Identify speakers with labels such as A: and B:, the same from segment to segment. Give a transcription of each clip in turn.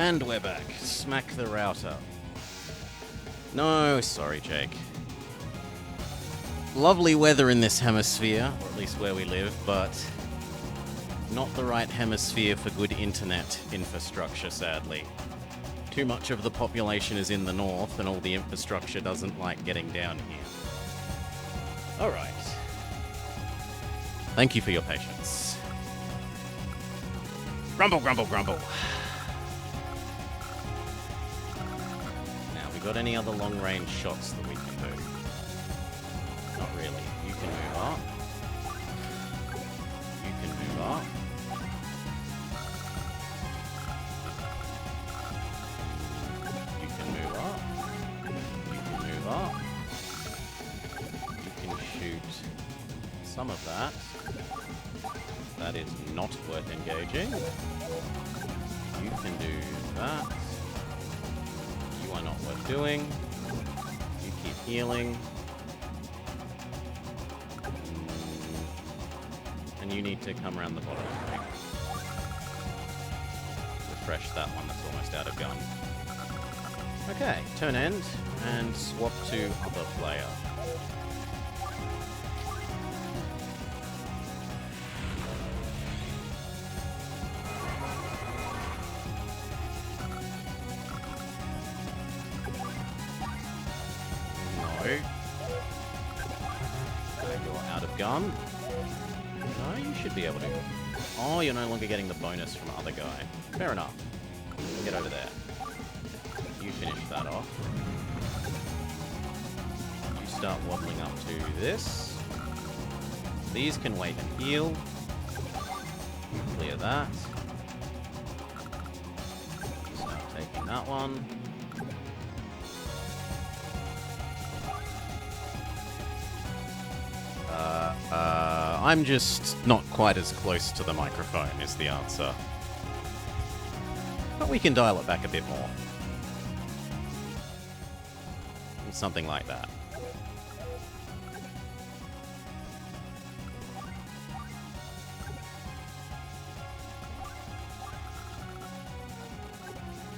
A: And we're back. Smack the router. No, sorry, Jake. Lovely weather in this hemisphere, or at least where we live, but not the right hemisphere for good internet infrastructure, sadly. Too much of the population is in the north, and all the infrastructure doesn't like getting down here. Alright. Thank you for your patience. Grumble, grumble, grumble. Now, we got any other long-range shots that we can do? Not really. You can move up. You can move up. You can move up. You can move up. You can shoot some of that. That is not worth engaging. You can do that. You are not worth doing. You keep healing. And you need to come around the bottom. Refresh that one that's almost out of gun. Okay, turn end and swap to other player. You're out of gun. No, you should be able to. Oh, you're no longer getting the bonus from the other guy. Fair enough. Get over there. You finish that off. You start waddling up to this. These can wait and heal. You clear that. You start taking that one. I'm just not quite as close to the microphone is the answer. But we can dial it back a bit more. Something like that.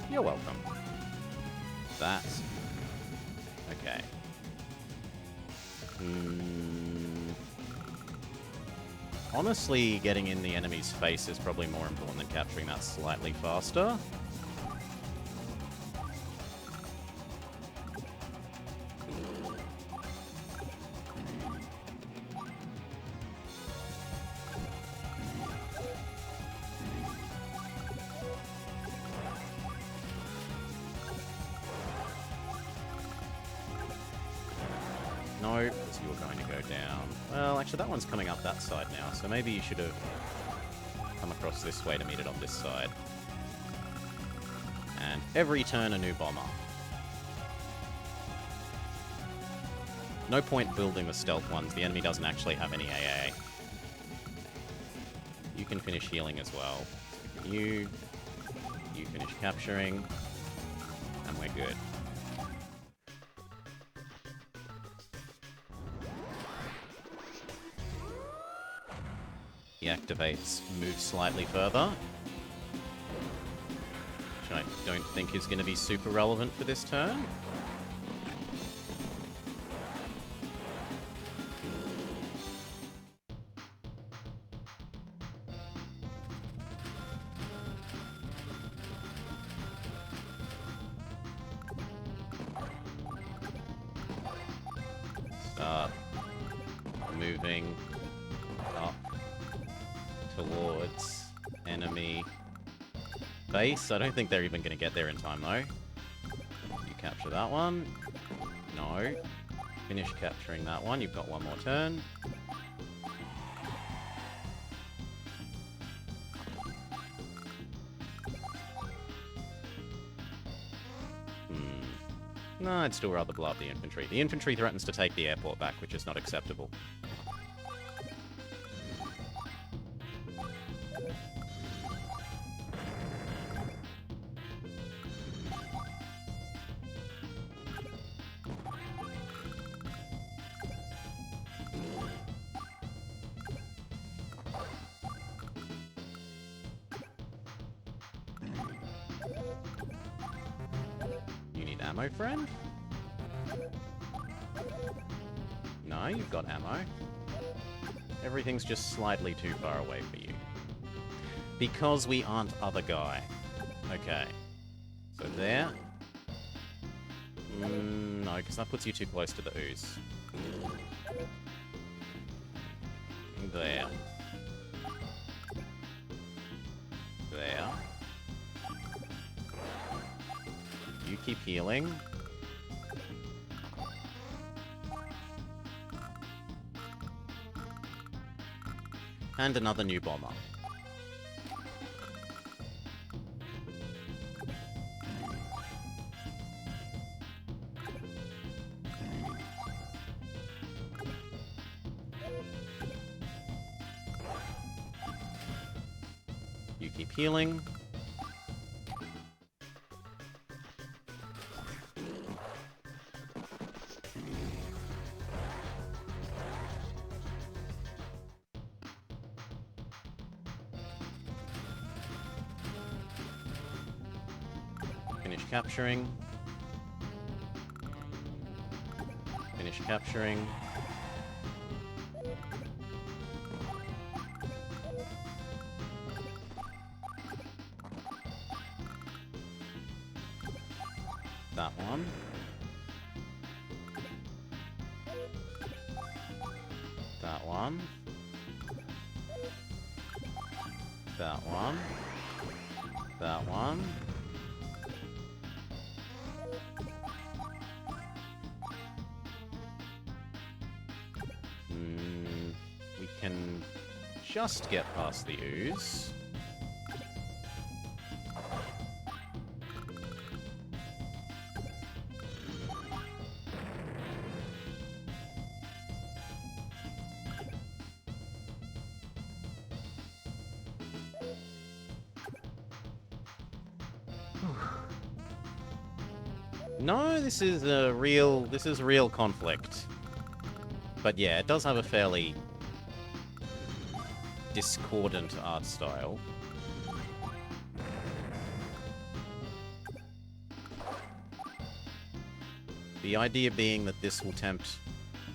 A: You're welcome. That's... okay. Honestly, getting in the enemy's face is probably more important than capturing that slightly faster. No, because you were going to go down. Well, actually, that one's coming up that side now, so maybe you should have come across this way to meet it on this side. And every turn, a new bomber. No point building the stealth ones. The enemy doesn't actually have any AA. You can finish healing as well. You finish capturing, and we're good. He activates move slightly further, which I don't think is going to be super relevant for this turn. Start moving up towards enemy base. I don't think they're even going to get there in time, though. You capture that one. No. Finish capturing that one. You've got one more turn. No, I'd still rather blow up the infantry. The infantry threatens to take the airport back, which is not acceptable. ammo, friend? No, you've got ammo. Everything's just slightly too far away for you. Because we aren't other guy. Okay. So there. No, because that puts you too close to the ooze. There. There. You keep healing. And another new bomber. You keep healing. Finish capturing. Finish capturing. That one. That one. That one. That one. We can just get past the ooze. No, this is real conflict. But yeah, it does have a fairly discordant art style. The idea being that this will tempt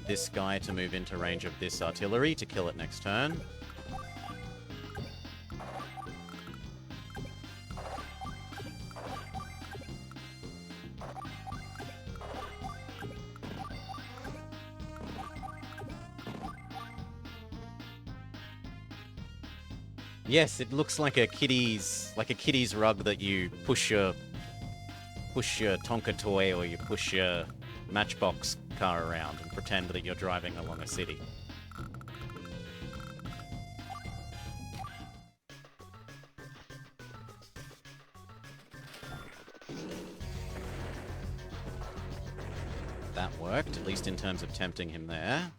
A: this guy to move into range of this artillery to kill it next turn. Yes, it looks like a kiddie's rug that you push your Tonka toy or you push your Matchbox car around and pretend that you're driving along a city. That worked, at least in terms of tempting him there.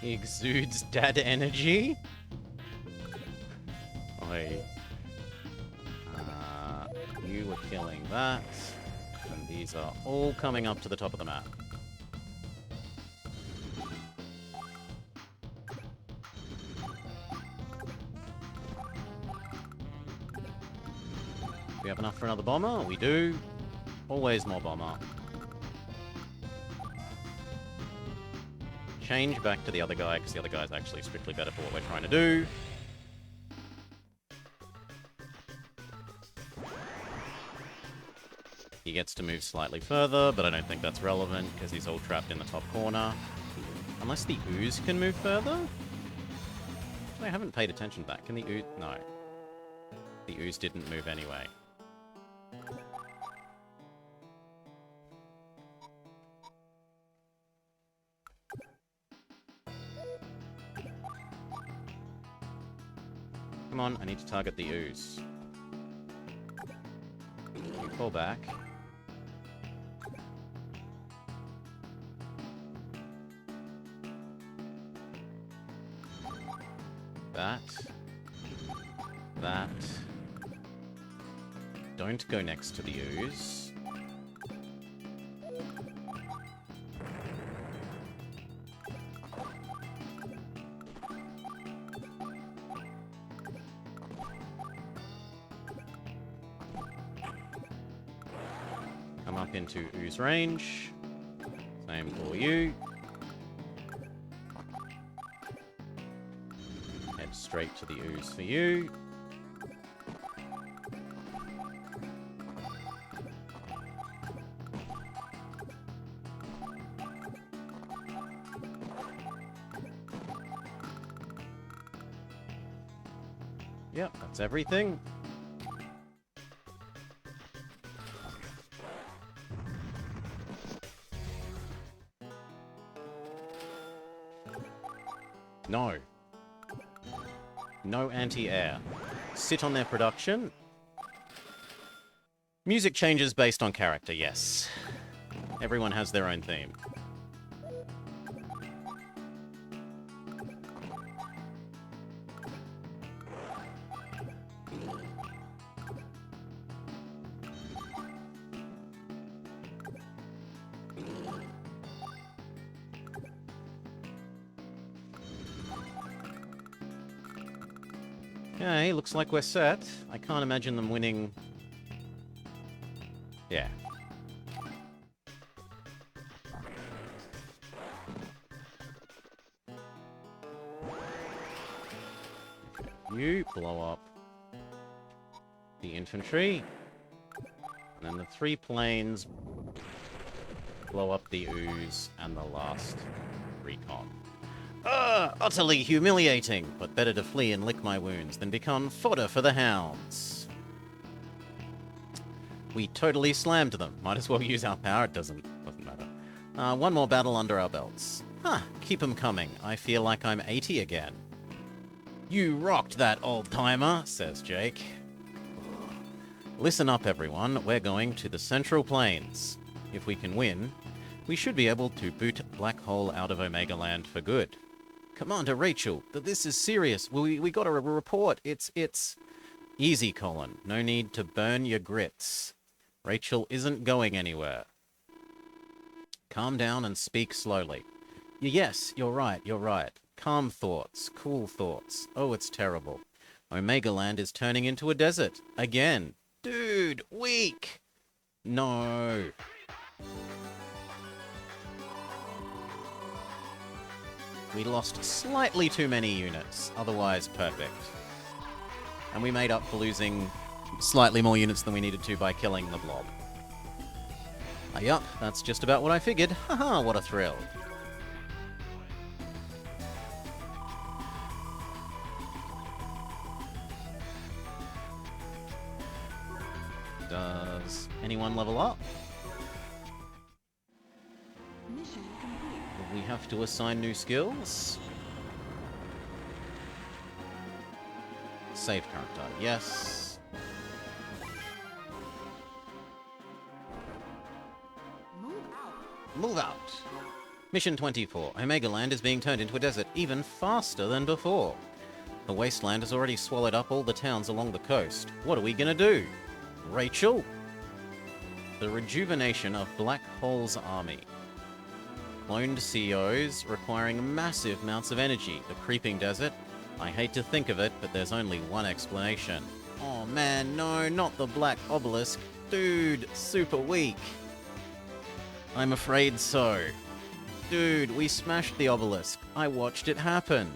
A: He exudes dad energy. Oi. You were killing that. And these are all coming up to the top of the map. We have enough for another bomber? We do. Always more bomber. Change back to the other guy, because the other guy is actually strictly better for what we're trying to do. He gets to move slightly further, but I don't think that's relevant, because he's all trapped in the top corner. Unless the ooze can move further? I haven't paid attention to that. Can the ooze... No. The ooze didn't move anyway. Come on, I need to target the ooze. You fall back. That. Don't go next to the ooze. Come up into ooze range. Same for you. Head straight to the ooze for you. Yep, that's everything. No. No anti-air. Sit on their production. Music changes based on character, yes. Everyone has their own theme. Okay, looks like we're set. I can't imagine them winning. Yeah. You blow up the infantry. And then the 3 planes blow up the ooze and the last recon. Utterly humiliating, but better to flee and lick my wounds than become fodder for the hounds. We totally slammed them. Might as well use our power, it doesn't matter. One more battle under our belts. Keep 'em coming. I feel like I'm 80 again. You rocked that, old-timer, says Jake. Listen up, everyone. We're going to the Central Plains. If we can win, we should be able to boot Black Hole out of Omega Land for good. Commander Rachel, this is serious. We got a report. It's... Easy, Colin. No need to burn your grits. Rachel isn't going anywhere. Calm down and speak slowly. Yes, you're right. Calm thoughts, cool thoughts. Oh, it's terrible. Omega Land is turning into a desert. Again. Dude, weak! No. We lost slightly too many units, otherwise perfect. And we made up for losing slightly more units than we needed to by killing the blob. Yup, that's just about what I figured. Haha, what a thrill. Does anyone level up?
B: Mission complete.
A: We have to assign new skills. Save current data, yes. Move out. Mission 24. Omega Land is being turned into a desert even faster than before. The wasteland has already swallowed up all the towns along the coast. What are we gonna do? Rachel? The rejuvenation of Black Hole's army. Cloned COs requiring massive amounts of energy. The creeping desert. I hate to think of it, but there's only one explanation. Oh man, no, not the Black Obelisk. Dude, super weak. I'm afraid so. Dude, we smashed the obelisk. I watched it happen.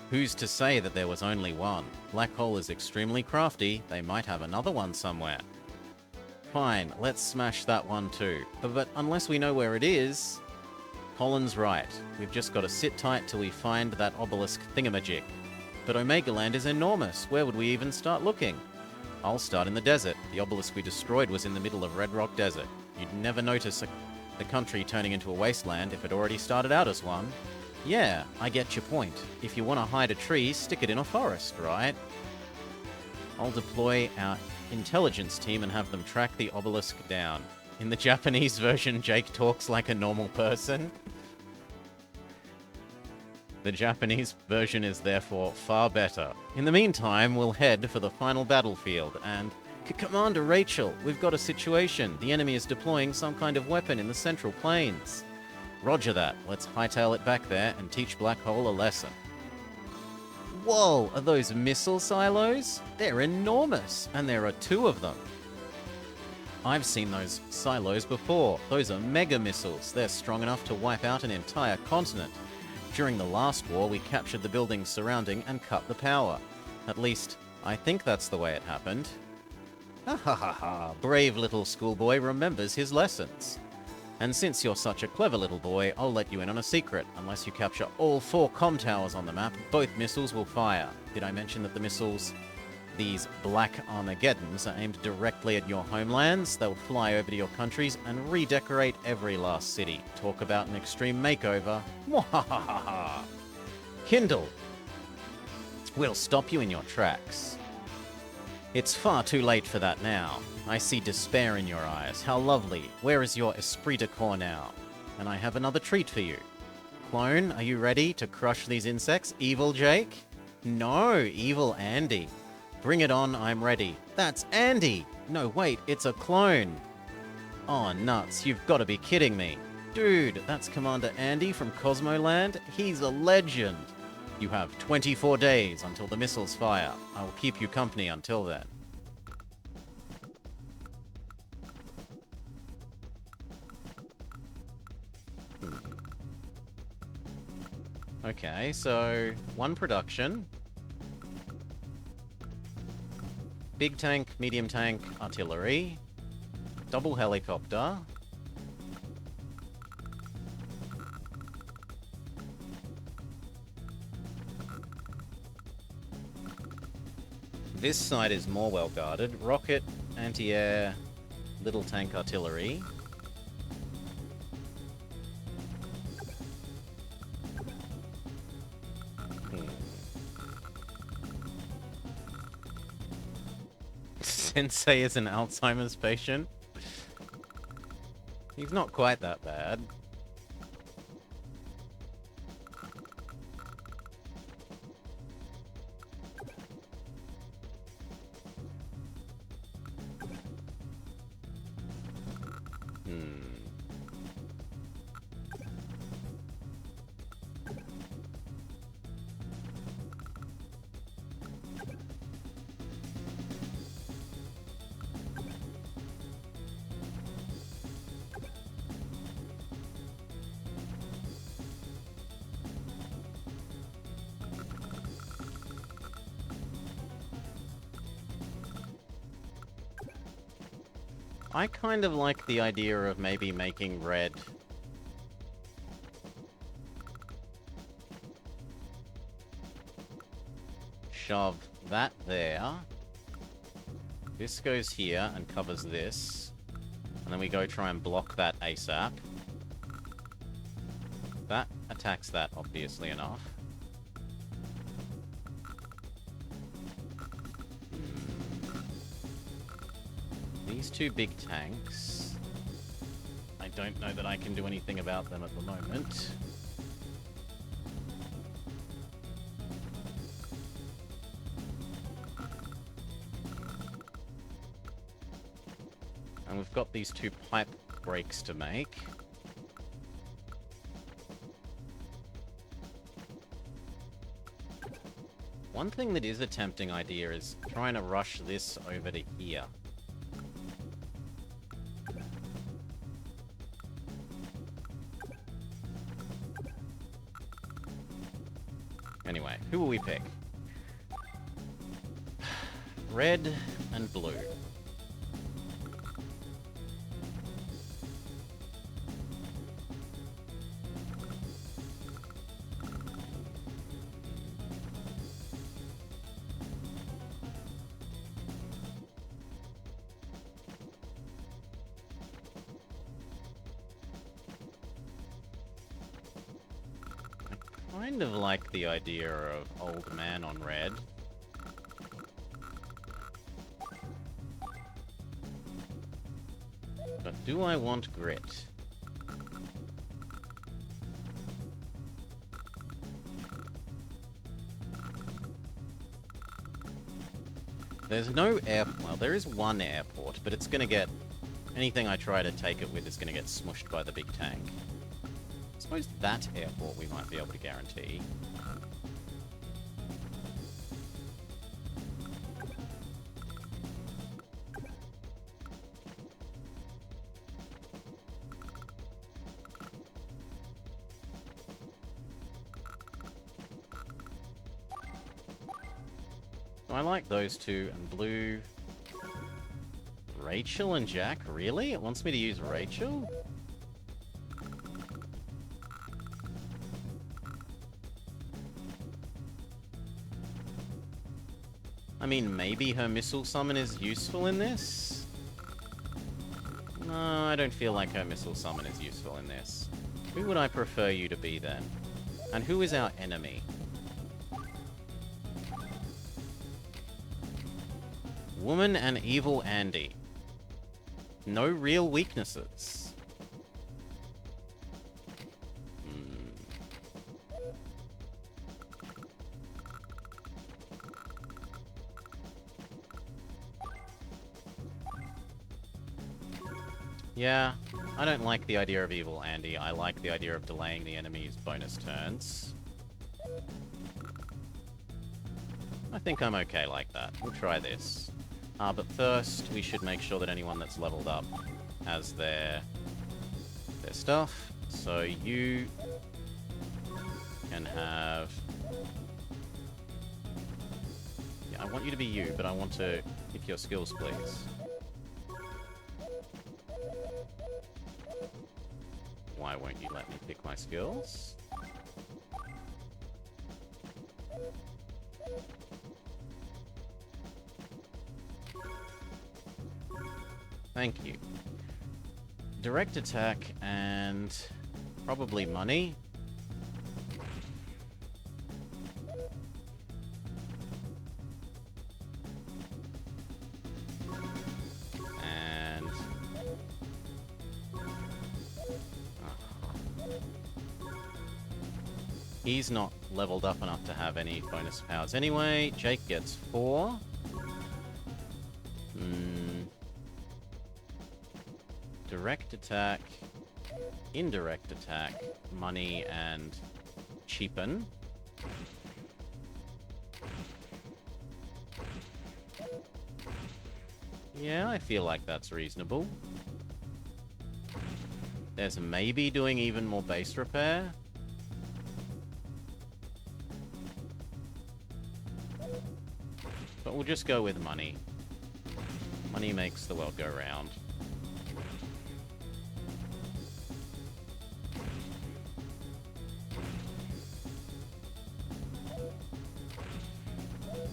A: Who's to say that there was only one? Black Hole is extremely crafty. They might have another one somewhere. Fine, let's smash that one too. But unless we know where it is... Colin's right. We've just got to sit tight till we find that obelisk thingamajig. But Omega Land is enormous. Where would we even start looking? I'll start in the desert. The obelisk we destroyed was in the middle of Red Rock Desert. You'd never notice the country turning into a wasteland if it already started out as one. Yeah, I get your point. If you want to hide a tree, stick it in a forest, right? I'll deploy our intelligence team and have them track the obelisk down. In the Japanese version, Jake talks like a normal person. The Japanese version is therefore far better. In the meantime, we'll head for the final battlefield, and... Commander Rachel, we've got a situation. The enemy is deploying some kind of weapon in the Central Plains. Roger that. Let's hightail it back there and teach Black Hole a lesson. Whoa, are those missile silos? They're enormous, and there are 2 of them. I've seen those silos before. Those are mega missiles. They're strong enough to wipe out an entire continent. During the last war, we captured the buildings surrounding and cut the power. At least, I think that's the way it happened. Ha ha ha ha, brave little schoolboy remembers his lessons. And since you're such a clever little boy, I'll let you in on a secret. Unless you capture all 4 comm towers on the map, both missiles will fire. Did I mention that the missiles, these Black Armageddons, are aimed directly at your homelands? They'll fly over to your countries and redecorate every last city. Talk about an extreme makeover. Mwahahaha. Kindle. We'll stop you in your tracks. It's far too late for that now. I see despair in your eyes. How lovely. Where is your esprit de corps now? And I have another treat for you. Clone, are you ready to crush these insects? Evil Jake? No, evil Andy. Bring it on, I'm ready. That's Andy! No, wait, it's a clone. Oh, nuts, you've got to be kidding me. Dude, that's Commander Andy from Cosmoland. He's a legend. You have 24 days until the missiles fire. I will keep you company until then. Okay, so 1 production. Big tank, medium tank, artillery. Double helicopter. This side is more well guarded. Rocket, anti-air, little tank artillery. Sensei is an Alzheimer's patient. He's not quite that bad. I kind of like the idea of maybe making red shove that there. This goes here and covers this. And then we go try and block that ASAP. That attacks that, obviously enough. These 2 big tanks. I don't know that I can do anything about them at the moment. And we've got these 2 pipe breaks to make. One thing that is a tempting idea is trying to rush this over to here. Anyway, who will we pick? Red and blue. kind of like the idea of old man on red. But do I want grit? There's no well, there is one airport, but it's gonna get... anything I try to take it with is gonna get smushed by the big tank. I suppose that airport we might be able to guarantee. I like those two, and blue... Rachel and Jack? Really? It wants me to use Rachel? I mean, maybe her missile summon is useful in this? No, I don't feel like her missile summon is useful in this. Who would I prefer you to be then? And who is our enemy? Woman and Evil Andy. No real weaknesses. Yeah, I don't like the idea of Evil Andy. I like the idea of delaying the enemy's bonus turns. I think I'm okay like that. We'll try this. But first, we should make sure that anyone that's leveled up has their stuff. So you can have... yeah, I want you to be you, but I want to pick your skills, please. Why won't you let me pick my skills? Thank you. Direct attack and probably money. And... he's not leveled up enough to have any bonus powers anyway. Jake gets 4. Direct attack, indirect attack, money, and cheapen. Yeah, I feel like that's reasonable. There's maybe doing even more base repair. But we'll just go with money. Money makes the world go round.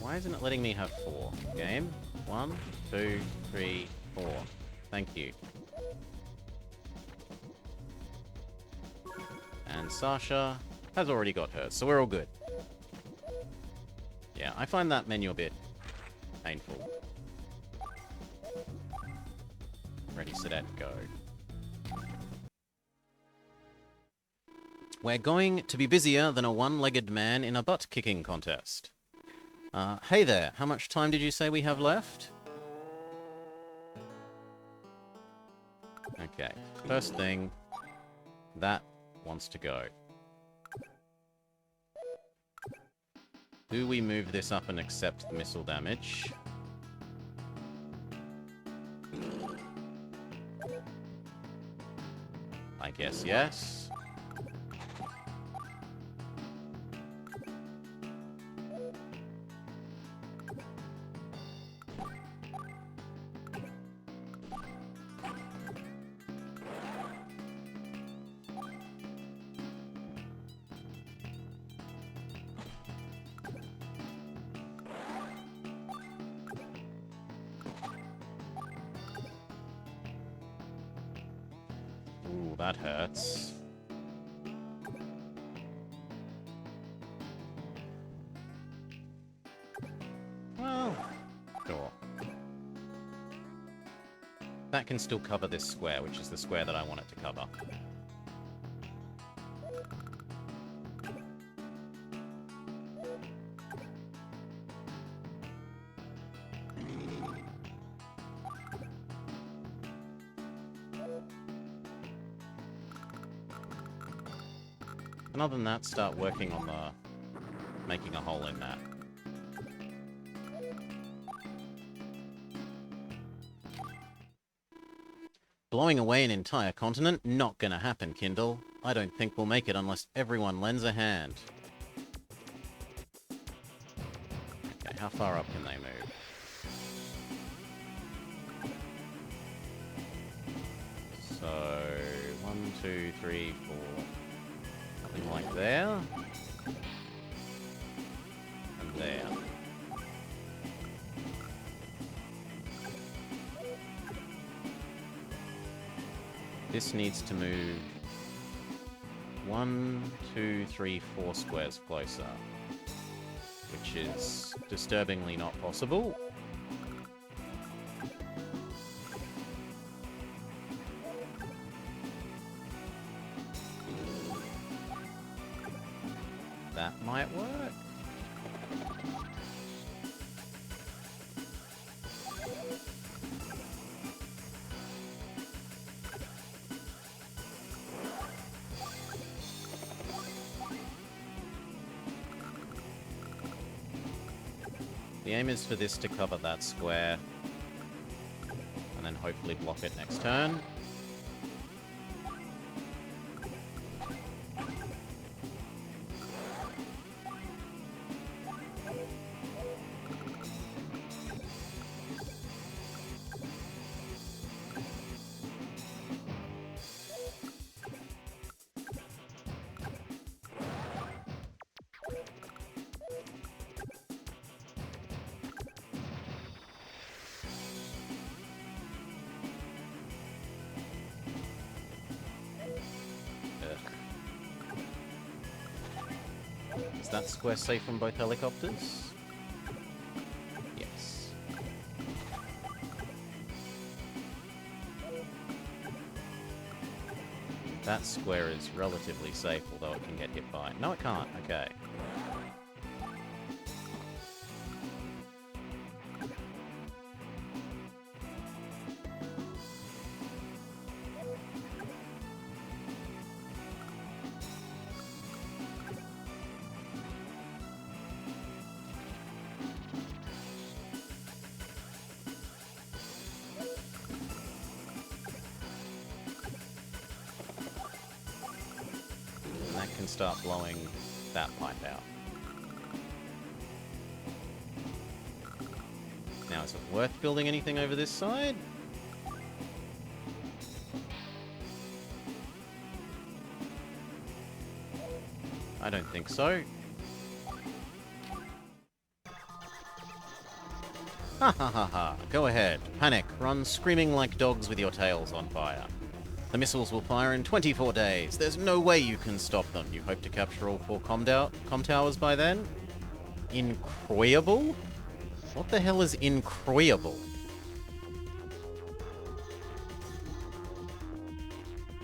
A: Why isn't it letting me have 4? Game? 1, 2, 3, 4. Thank you. And Sasha has already got hers, so we're all good. Yeah, I find that menu a bit painful. Ready, set, go. We're going to be busier than a one-legged man in a butt-kicking contest. Hey there, how much time did you say we have left? Okay, first thing, that wants to go. Do we move this up and accept the missile damage? I guess yes. Ooh, that hurts. can still cover this square, which is the square that I want it to cover. And other than that, start working on making a hole in that. Blowing away an entire continent? Not gonna happen, Kindle. I don't think we'll make it unless everyone lends a hand. Okay, how far up can they move? So, 1, 2, 3, 4. Something like there. And there. This needs to move 1, 2, 3, 4 squares closer, which is disturbingly not possible. That might work. The aim is for this to cover that square, and then hopefully block it next turn. Is that square safe from both helicopters? Yes. That square is relatively safe, although it can get hit by... No, it can't. Okay. Can start blowing that pipe out. Now, is it worth building anything over this side? I don't think so. Ha ha ha ha. Go ahead. Panic. Run screaming like dogs with your tails on fire. The missiles will fire in 24 days. There's no way you can stop them. You hope to capture all 4 comm towers by then? Incroyable? What the hell is incroyable?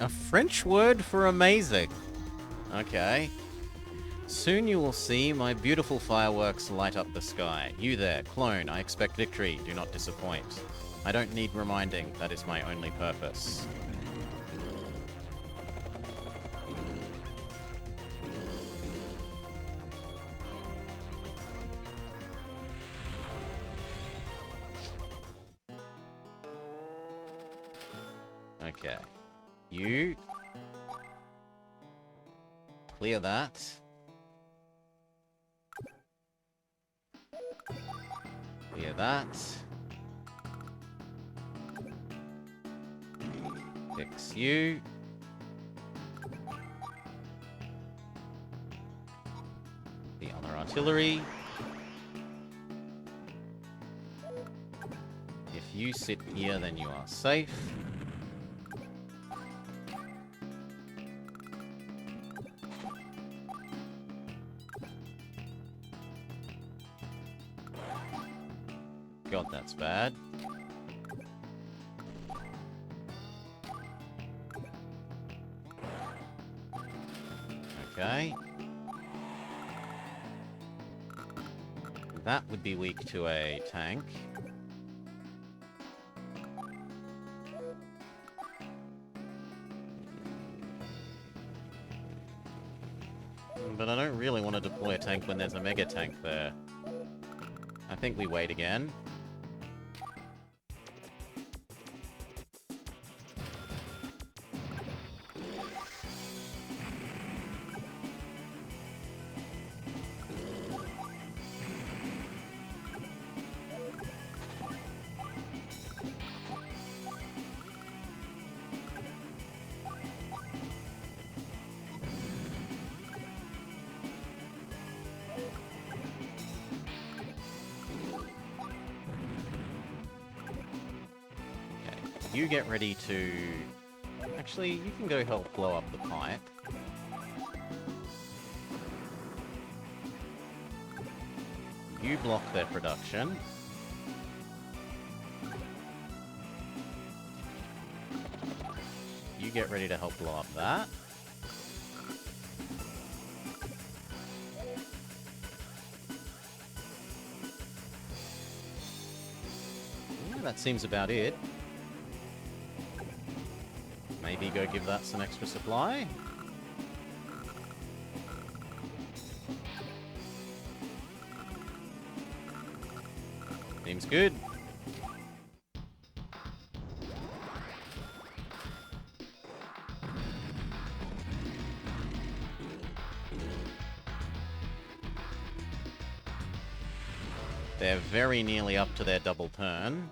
A: A French word for amazing. Okay. Soon you will see my beautiful fireworks light up the sky. You there, clone, I expect victory. Do not disappoint. I don't need reminding. That is my only purpose. Okay. You clear that. Clear that. Fix you. The other artillery. If you sit here, then you are safe. God, that's bad. Okay. That would be weak to a tank. But I don't really want to deploy a tank when there's a mega tank there. I think we wait again. You get ready to... Actually, you can go help blow up the pipe. You block their production. You get ready to help blow up that. Yeah, that seems about it. Maybe go give that some extra supply. Seems good. They're very nearly up to their double turn.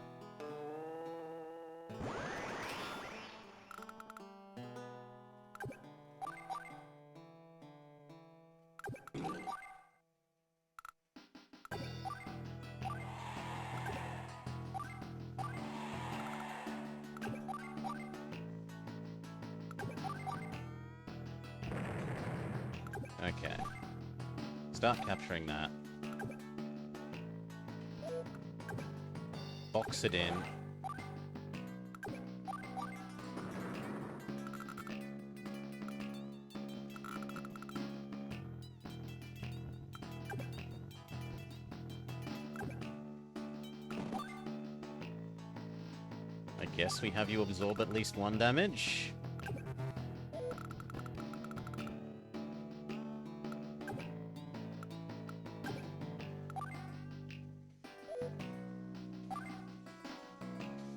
A: Okay. Start capturing that. Box it in. I guess we have you absorb at least 1 damage.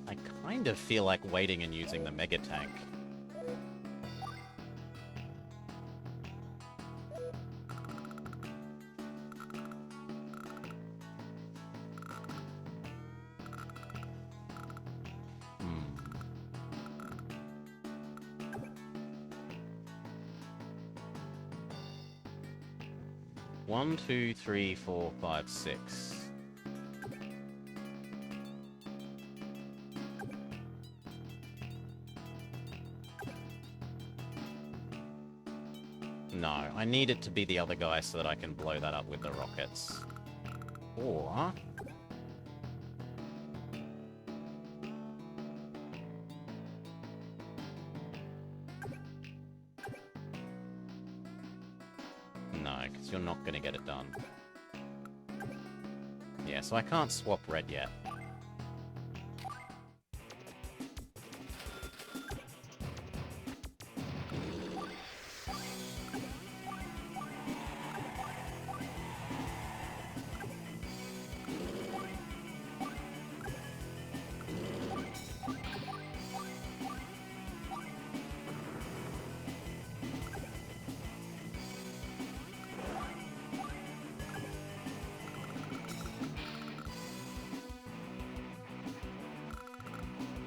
A: I kind of feel like waiting and using the mega tank. One, two, three, 4, 5, 6. No, I need it to be the other guy so that I can blow that up with the rockets. Or... No, because you're not going to get it done. Yeah, so I can't swap red yet.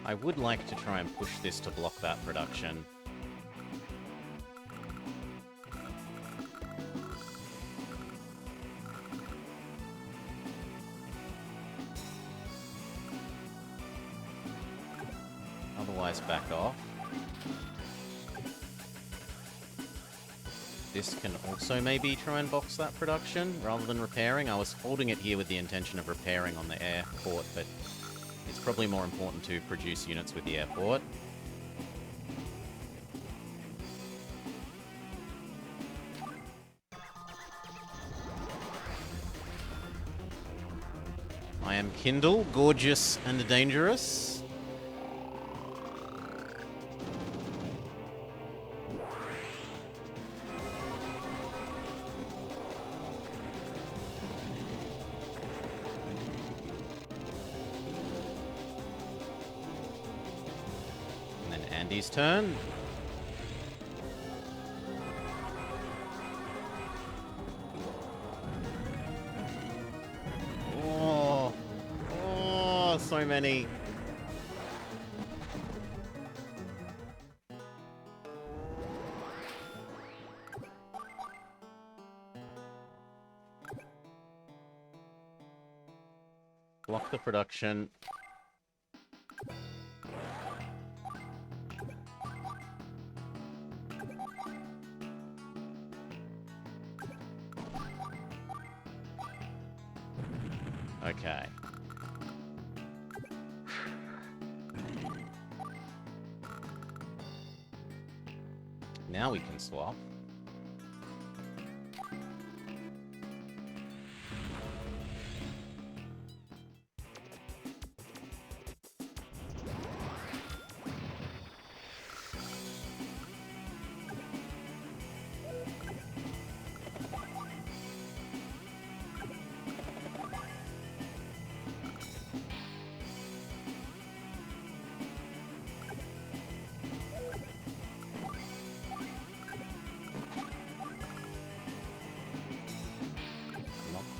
A: I would like to try and push this to block that production. Otherwise, back off. This can also maybe try and box that production rather than repairing. I was holding it here with the intention of repairing on the airport, but it's probably more important to produce units with the airport. I am Kindle, gorgeous and dangerous. And then Andy's turn. So many. Block the production. Okay. Now we can swap.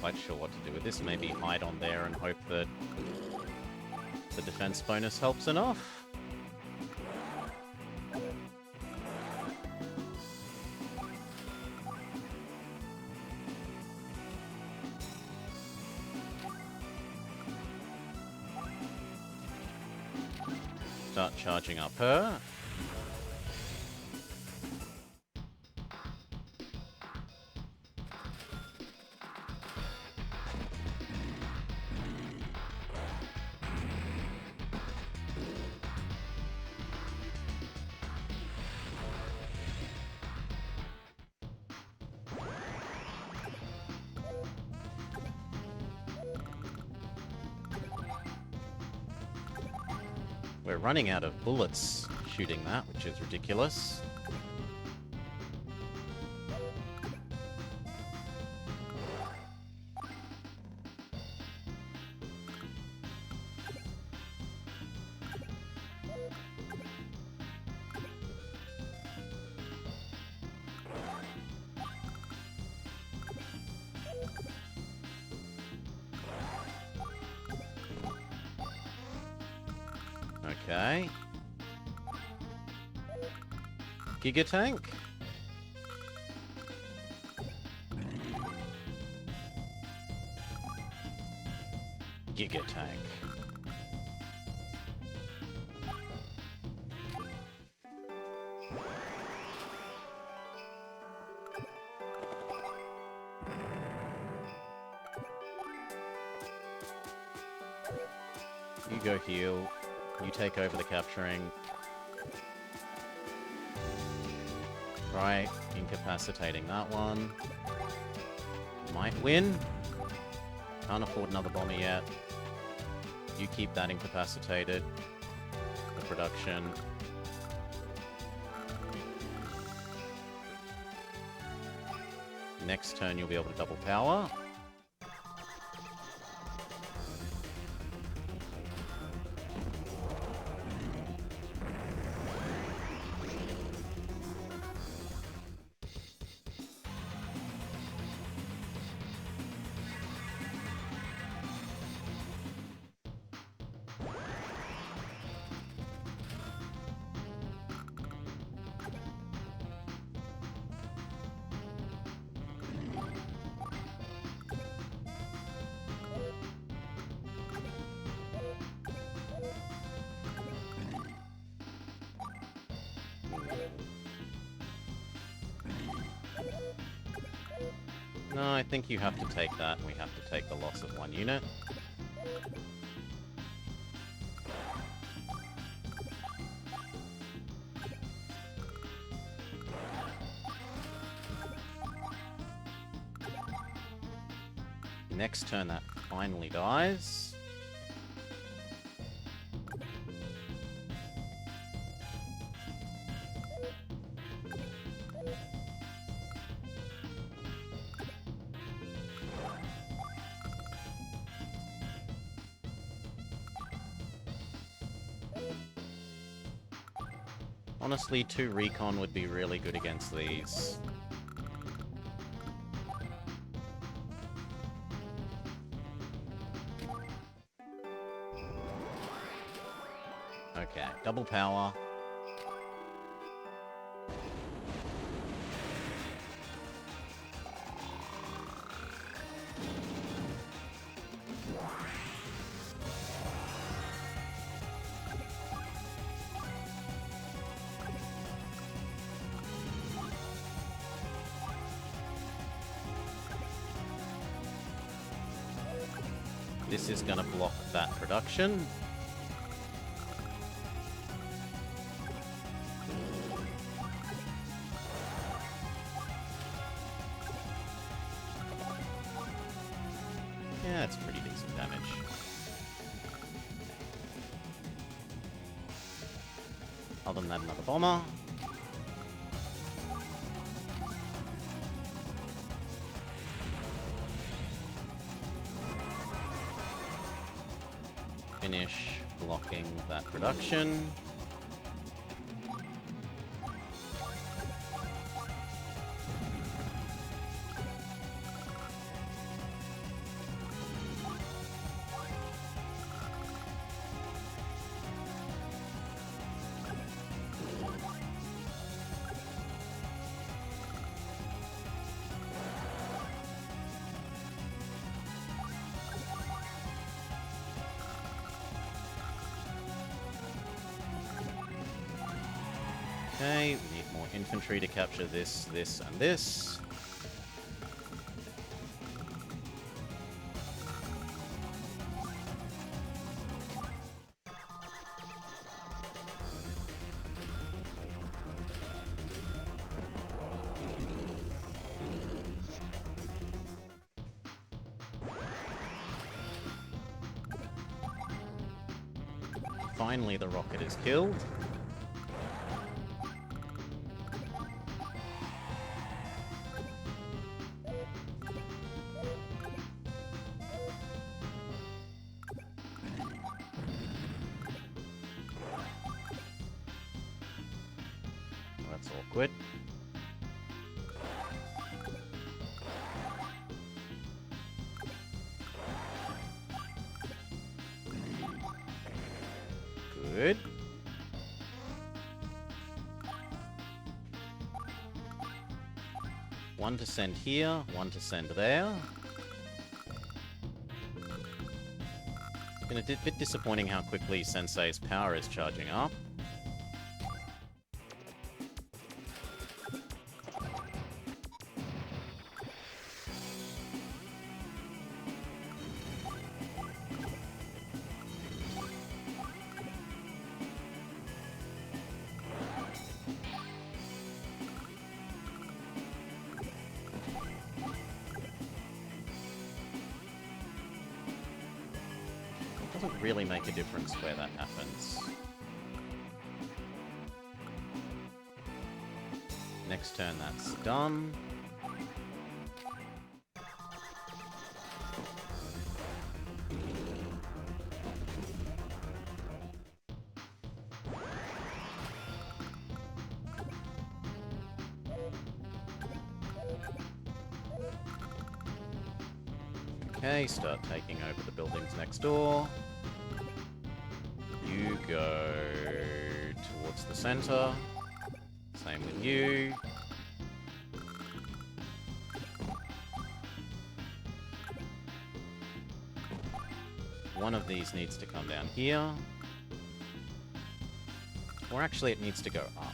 A: Quite sure what to do with this. Maybe hide on there and hope that the defense bonus helps enough. Start charging up her. We're running out of bullets shooting that, which is ridiculous. Okay. Giga Tank? Giga Tank. You go heal. You take over the capturing. Try incapacitating that one. Might win. Can't afford another bomber yet. You keep that incapacitated. The production. Next turn you'll be able to double power. No, I think you have to take that, and we have to take the loss of one unit. Next turn that finally dies. Honestly, 2 recon would be really good against these. Okay, double power. This is going to block that production. Yeah, it's pretty decent damage. Other than that, another bomber. Finish blocking that production. Okay, we need more infantry to capture this, this, and this. Finally, the rocket is killed. That's awkward. Good. One to send here, one to send there. It's been a bit disappointing how quickly Sensei's power is charging up. Doesn't really make a difference where that happens. Next turn, that's done. Okay, start taking over the buildings next door. You go towards the center. Same with you. One of these needs to come down here. Or actually, it needs to go up.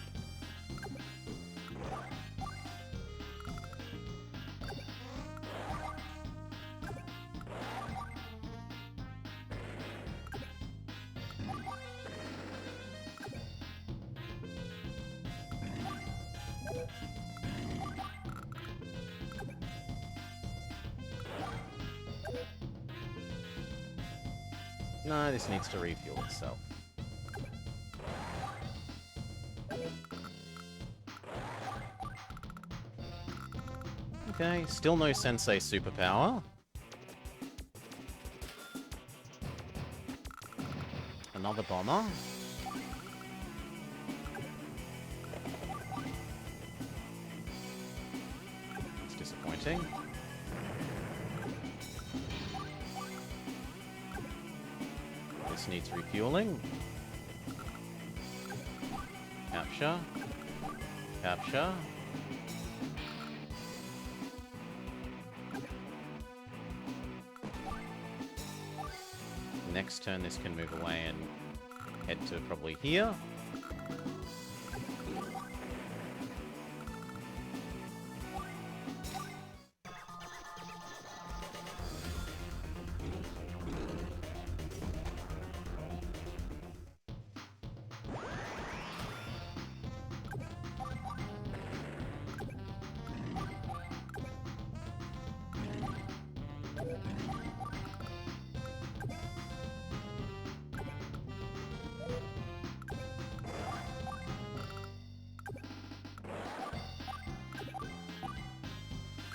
A: No, this needs to refuel itself. Okay, still no Sensei superpower. Another bomber. disappointing. This needs refueling. Capture. Capture. Next turn, this can move away and head to probably here.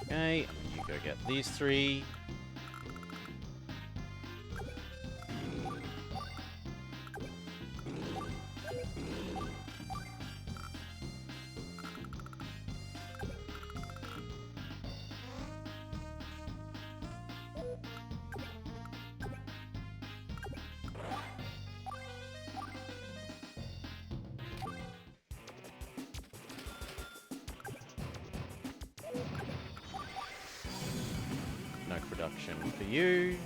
A: Okay, and you go get these three. No production for you.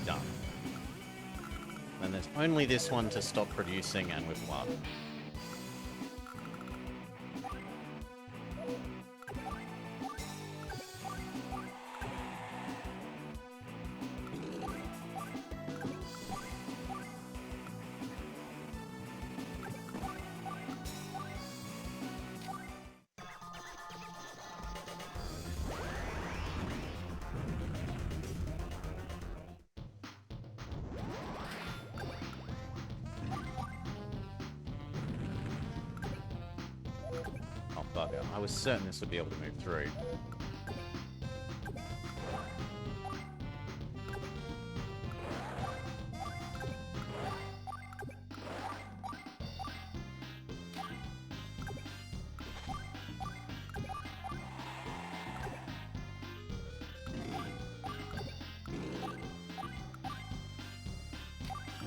A: Done. And there's only this one to stop producing, and we've won. Oh, bugger. I was certain this would be able to move through.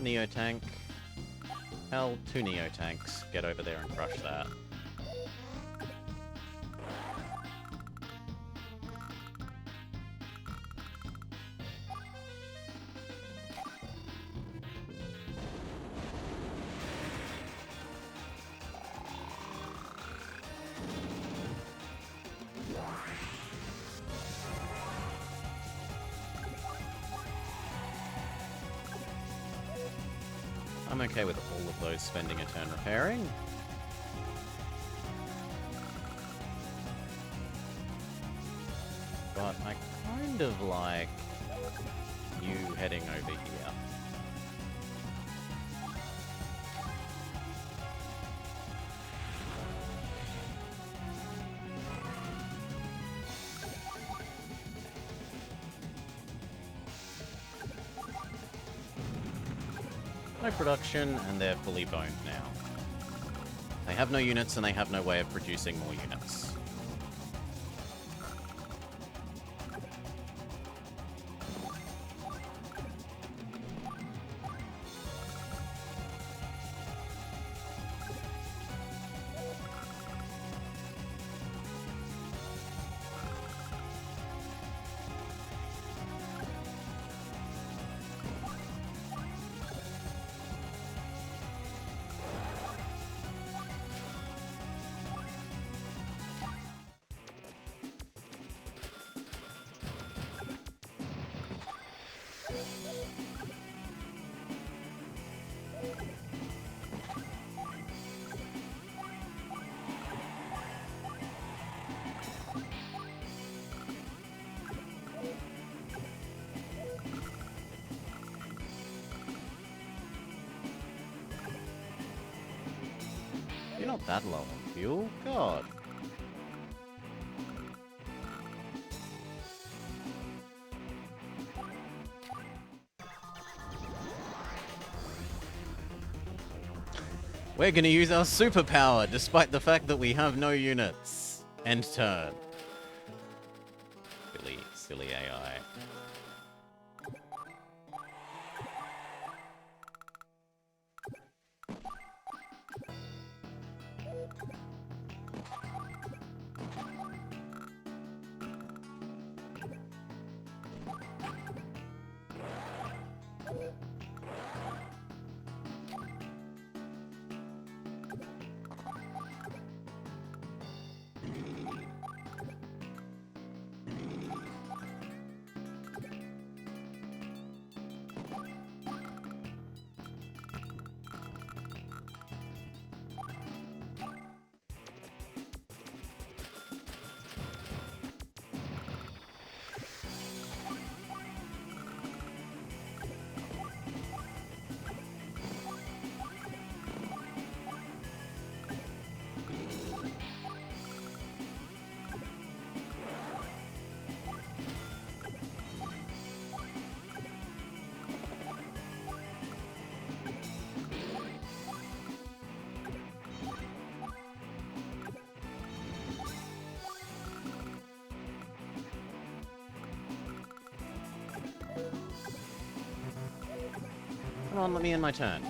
A: Neo tank. Hell, 2 Neo tanks. Get over there and crush that. I'm okay with all of those spending a turn repairing. But I kind of like you heading over here. No production, and they're fully boned now. They have no units, and they have no way of producing more units. You're not that low on fuel. God. We're gonna use our superpower, despite the fact that we have no units. End turn. Silly AI. Come on, let me end my turn.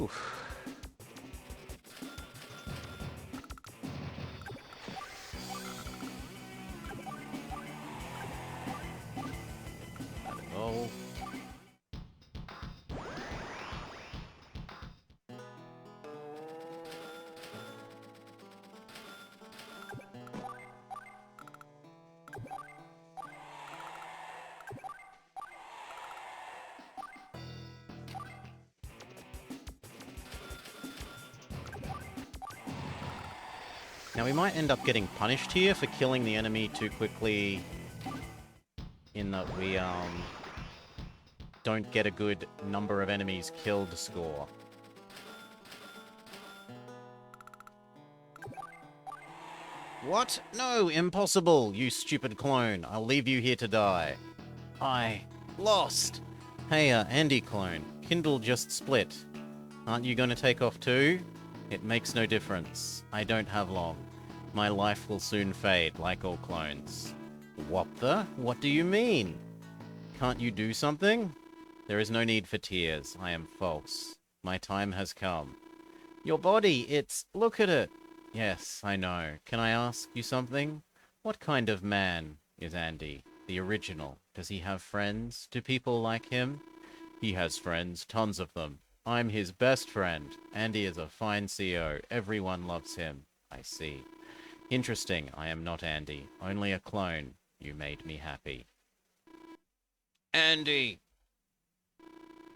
A: Oof. Oh. Now we might end up getting punished here for killing the enemy too quickly, in that we don't get a good number of enemies killed score. What? No, impossible, you stupid clone. I'll leave you here to die. I lost. Hey, Andy clone, Kindle just split. Aren't you gonna take off too? It makes no difference. I don't have long. My life will soon fade, like all clones. What the? What do you mean? Can't you do something? There is no need for tears. I am false. My time has come. Your body, it's... Look at it. Yes, I know. Can I ask you something? What kind of man is Andy? The original. Does he have friends? Do people like him? He has friends, tons of them. I'm his best friend. Andy is a fine CEO. Everyone loves him. I see. Interesting. I am not Andy. Only a clone. You made me happy. Andy!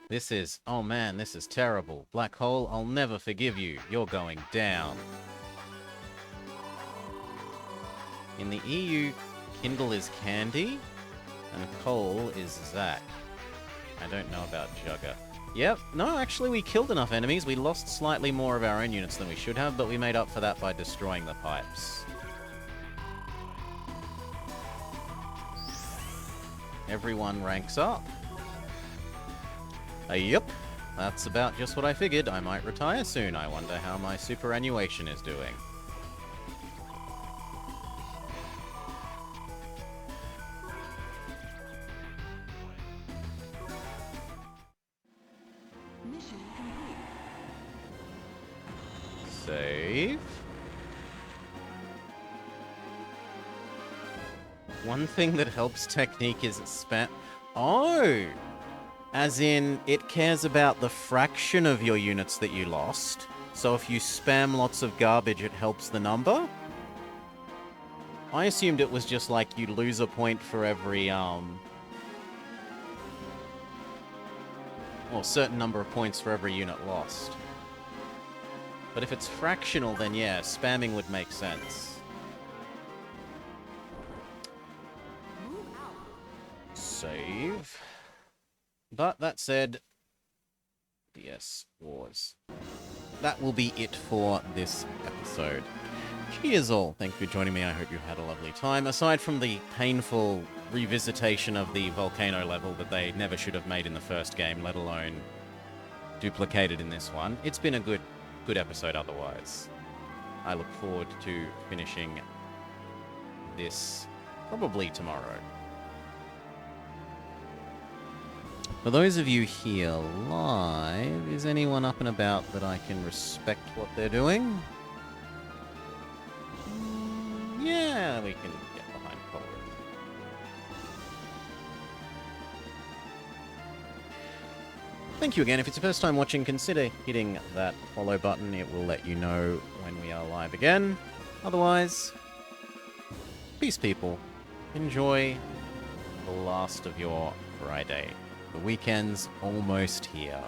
A: This is... Oh man, this is terrible. Black hole, I'll never forgive you. You're going down. In the EU, Kindle is Candy, and Cole is Zack. I don't know about Jugger. Yep, no, actually we killed enough enemies. We lost slightly more of our own units than we should have, but we made up for that by destroying the pipes. Everyone ranks up. Yep, that's about just what I figured. I might retire soon. I wonder how my superannuation is doing.
B: Mission complete.
A: Save. One thing that helps technique is spam. Oh! As in, it cares about the fraction of your units that you lost. So if you spam lots of garbage, it helps the number? I assumed it was just like you lose a point for every, or a certain number of points for every unit lost. But if it's fractional, then yeah, spamming would make sense. Save. But that said, DSWars. That will be it for this episode. Cheers all. Thank you for joining me. I hope you had a lovely time. Aside from the painful revisitation of the volcano level that they never should have made in the first game, let alone duplicated in this one, it's been a good episode otherwise. I look forward to finishing this probably tomorrow. For those of you here live, is anyone up and about that I can respect what they're doing? Yeah, we can get behind forward. Thank you again. If it's your first time watching, consider hitting that follow button. It will let you know when we are live again. Otherwise, peace, people. Enjoy the last of your Friday. The weekend's almost here.